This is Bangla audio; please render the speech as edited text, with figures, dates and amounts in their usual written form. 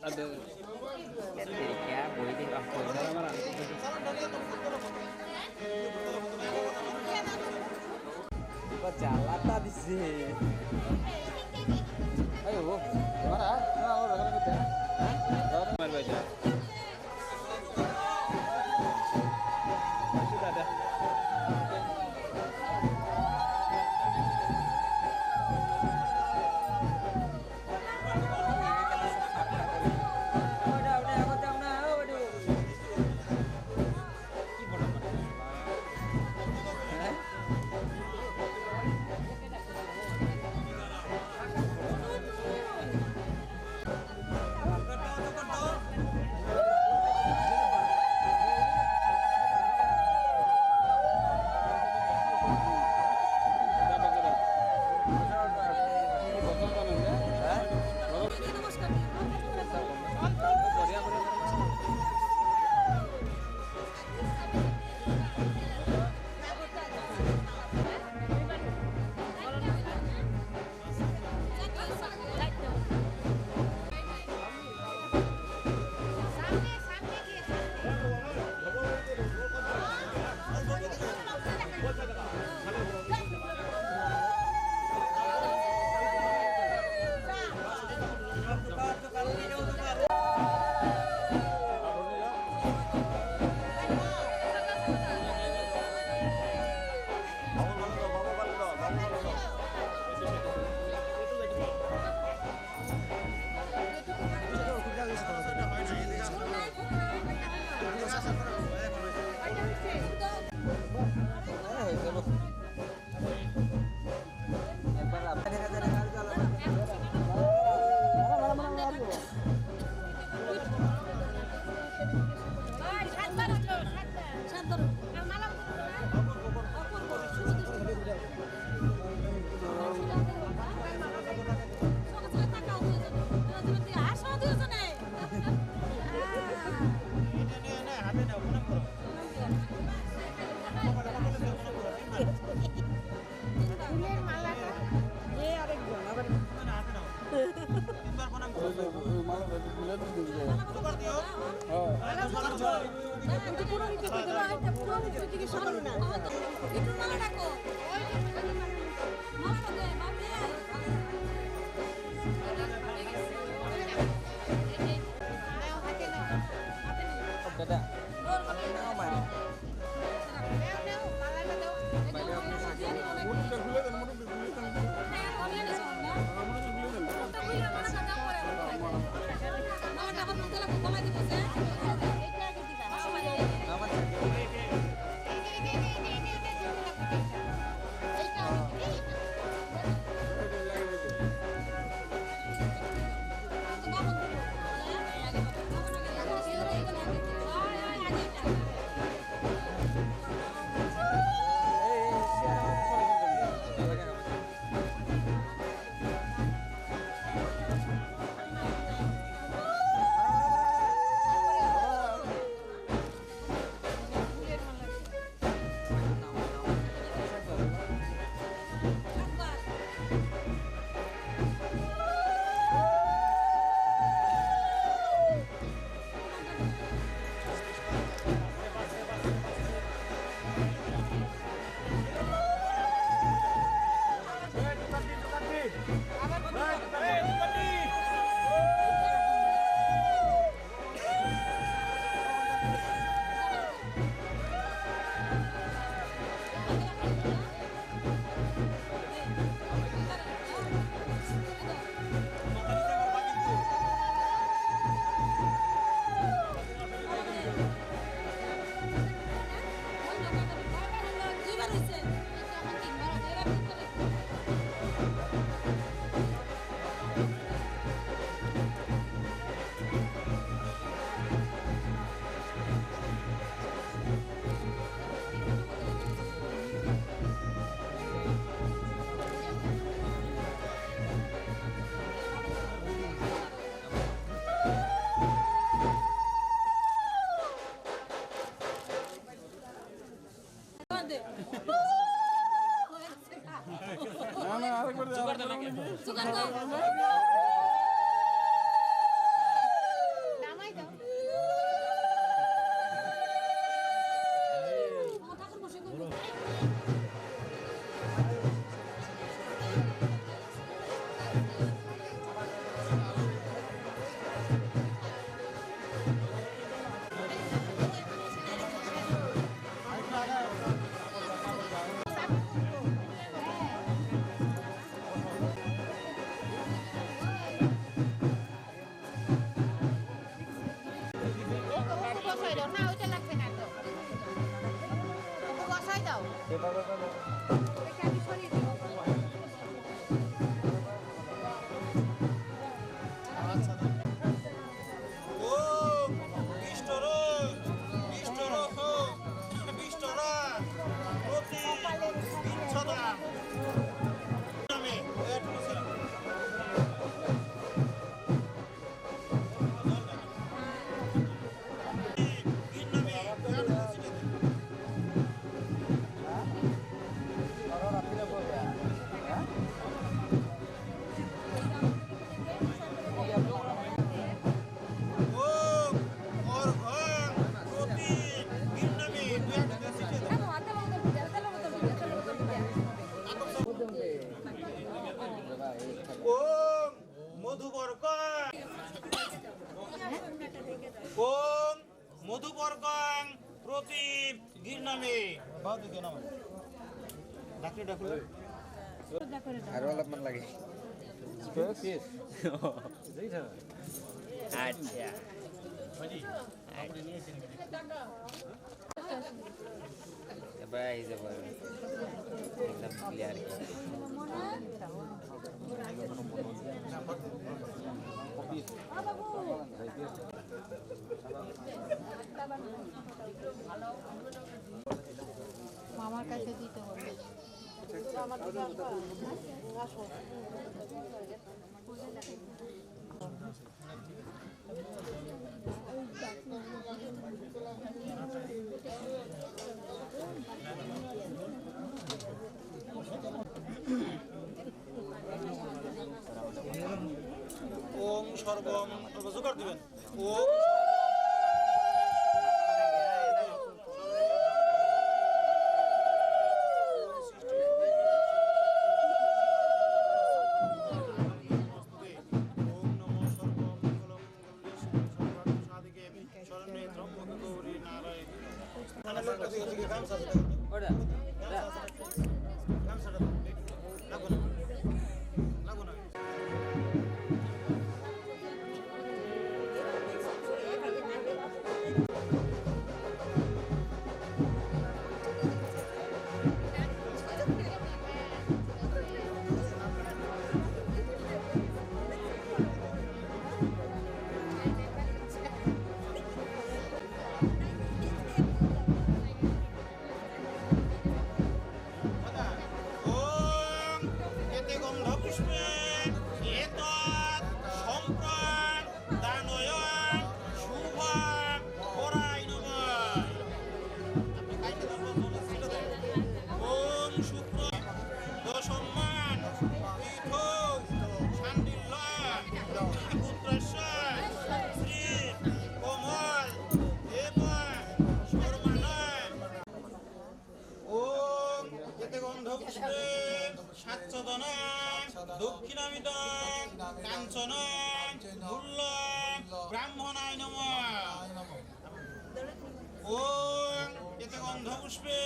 Ada ketik ya, boleh di aku. Kok jalan tadi sih? Ayo, mana? Nah, udah kan kita. Hah? Mari baca. Sudah ada. না না আরেকবার দে, জোগাড় দাও নাকি? জোগাড় দাও। নামাই দাও। আমার ঠাকুর মশাই কই? বসাই দাও না, ওইটা লাগবে না তো। ওকে বসাই দাও। ওকে আমি সরিয়ে দেব। ও বিষ্টর বিষ্টর বিষ্টরা প্রতি বিচ্ছদা আমি ও ওর ঘর প্রতি বিন্নামি দুই একটা দেশে ওম মধুবর্কং ওম মধুবর্কং প্রতি গিরনামে বাদু কেন ডাকলে ডাকলে আরো অলপমান লাগে স্পেস আচ্ছা এবার এই যে একদম ক্লিয়ার মামার কাছে দিতে হবে। ওম সর্বম জোগাড় দিবেন ওম দক্ষিণামিদং কাঞ্চনং মূল্যং ব্রাহ্মণায় নমঃ ওম এতে গন্ধপুষ্পে